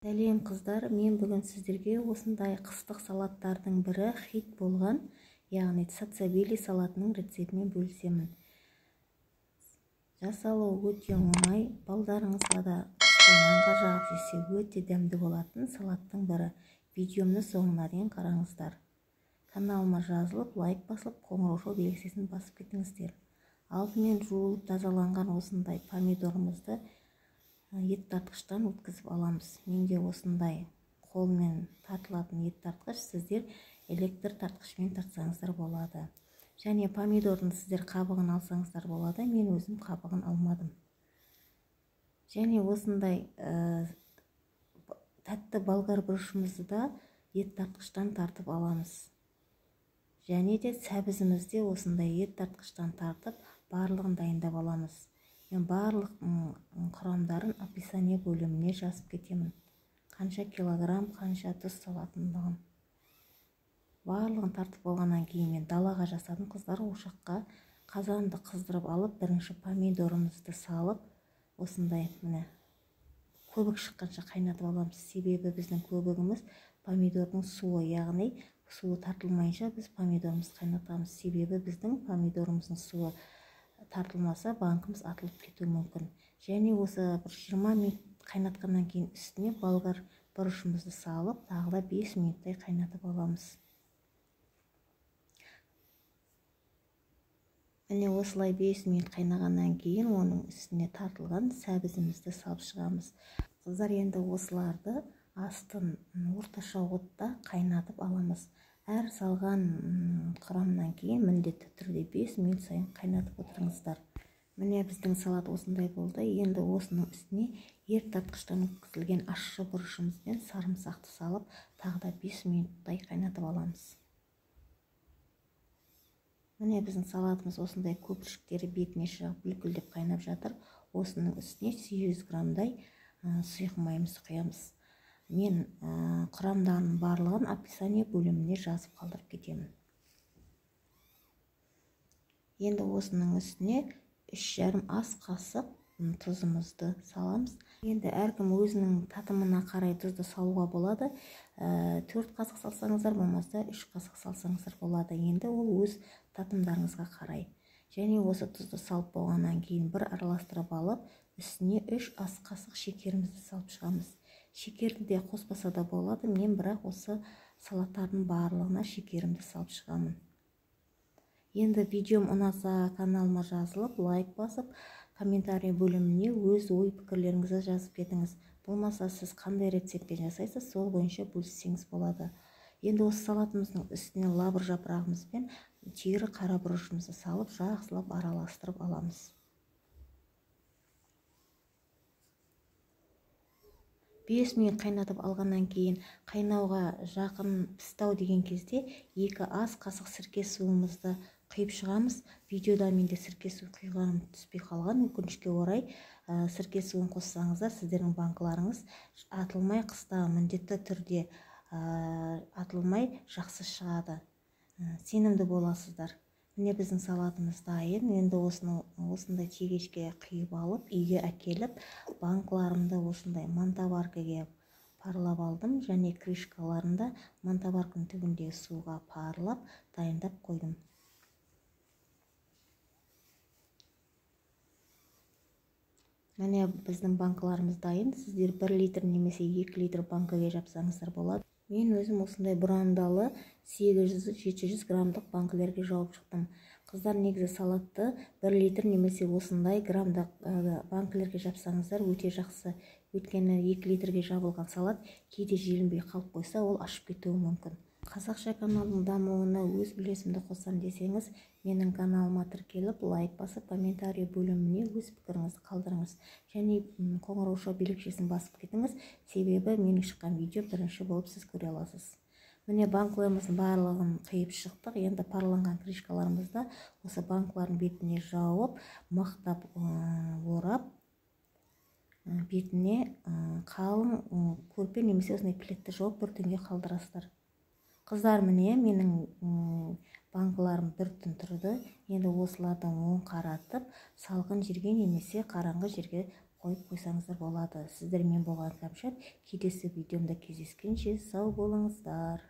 Сәлем қыздар, мен бүгін сіздерге осындай қыстық салаттардың бірі хит болған, яғни сацабили салатының рецептімен бөлісемін. Жасалуы өте оңай, балдарыңызға да қысқа нанға жағып жесе өте дәмді болатын салаттың бірі. Видеомны соңына дейін қараңыздар. Каналыма жазылып, лайк басылып, қоңырау белгісін басып кетіңіздер. Алдымен жуылып тазаланған осындай помидорымызды ет тартқыштан өткізіп аламыз. Менде осындай қолмен тартылатын ет тартқыш, сіздер электр тартқышпен тартсаңыздар болады. Және помидордың сіздер қабығын алсаңыздар болады, мен өзім қабығын алмадым. Және осындай тәтті болгар бұрышымызды да ет тартқыштан тартып аламыз. Және де сәбізімізде осындай ет тартқыштан тартып, барлығын дайындап аламыз. Мен барлық құрамдарын описание бөліміне жазып кетемін. Қанша килограмм, қанша тұз салатындығын. Барлығын тартып болғаннан кейін мен далаға жасадым. Қыздар, ошаққа қазанды қыздырып алып, бірінші помидорымызды салып, осындай міне көбік шыққанша қайнатып аламыз. Себебі біздің көбігіміз помидордың суы, яғни суы тартылмайынша біз помидорымызды қайнатамыз. Себебі біздің помидорымыздың суы тартылмаса, банкымыз атылып кетуі мүмкін. Және осы 20 минут қайнатқаннан кейін үстіне болгар бұрышымызды салып, тағы да 5 минуттай қайнатып аламыз. Міне осылай 5 минут қайнағаннан кейін оның үстіне тартылған сәбізімізді салып шығамыз. Қыздар, енді осыларды астын орташа отта қайнатып аламыз. Әр салған құрамнан кейін міндетті түрде 5 минут сайын қайнатып отырыңыздар. Міне біздің салат осындай болды. Енді осының үстіне ет тартқыштан өткізілген ащы бұрышымызбен сарымсақты салып, тағы да 5 минуттай қайнатып аламыз. Міне біздің салатымыз осындай көпіршіктері бетіне шығып бүлкілдеп қайнап жатыр. Осының үстіне 800 граммдай сұйық майымызды құямыз. Мен құрамдарының барлығын описание бөліміне жазып қалдырып кетемін. Енді осының үстіне 3,5 ас қасық тұзымызды саламыз. Енді әркім өзінің татымына қарай тұзды салуға болады. 4 қасық салсаңыздар, болмаса 3 қасық салсаңыздар болады. Енді ол өз татымдарыңызға қарай. Және осы тұзды салып болғаннан кейін бір араластырып алып, үстіне 3 ас қасық шекерімізді салып шығамыз. Шекерді де қоспаса да болады, мен бірақ осы салаттардың барлығына шекерімді салып шығамын. Енді видеом ұнаса, каналыма жазылып, лайк басып, комментарий бөліміне өз ой пікірлеріңізді жазып кетіңіз. Болмаса сіз қандай рецептпен жасайсыз, сол бойынша бөліссеңіз болады. Енді осы салатымыздың үстіне лавр жапырағымыз бен тері қара бұрышымызды салып, жақсылап араластырып аламыз. 5 минут қайнатып алғаннан кейін қайнауға жақын пістау деген кезде 2 ас қасық сірке суымызды құйып шығамыз. Видеода менде сірке су құйғаным түспей қалған, өкінішке орай. Сірке суын қоссаңыздар, сіздердің банкыларыңыз атылмай, қыста міндетті түрде атылмай жақсы шығады. Сенімді боласыздар. Міне біздің салатымыз дайын. Енді осындай тегешке құйып алып, үйге әкеліп, банкыларымды осындай мантаваркаға парлап алдым. Және крышкаларында мантаварканың түбіндегі суға парлап, дайындап қойдым. Міне біздің банкаларымыз дайын. Сіздер 1 литр немесе 2 литр банкаға жапсаңыздар болады. Мен өзім осындай бұрандалы 800-700 граммдық банкілерге жауып шықтым. Қыздар, негізі салатты 1 литр немесе осындай граммдық банкілерге жапсаңыздар өте жақсы. Өйткені 2 литрге жабылған салат кейде желінбей қалып қойса, ол ашып кетуі мүмкін. Қазақша каналының дамуына өз үлесімді қоссам десеңіз, менің каналыма тіркеліп, лайк басып, комментарий бөліміне өз пікіріңізді қалдырыңыз. Және қоңырау белгісін басып кетіңіз, себебі менің шыққан видео бірінші болып сіз көре аласыз. Міне банкыларымыздың барлығын қиып шықтық. Енді парланған крышкаларымызды осы банкылардың бетіне жауып, мақтап орап, бетіне қалың көрпе немесе осындай плетті жауып бүртінге қалдырасыздар. Қыздар, міне менің банкыларым бүртін тұрды. Енді осылардан оң қаратып, салқын жерге немесе қараңғы жерге қойып қойсаңыздар болады. Сіздермен болған Кәмшат, келесі видеомда кездескенше сау болыңыздар.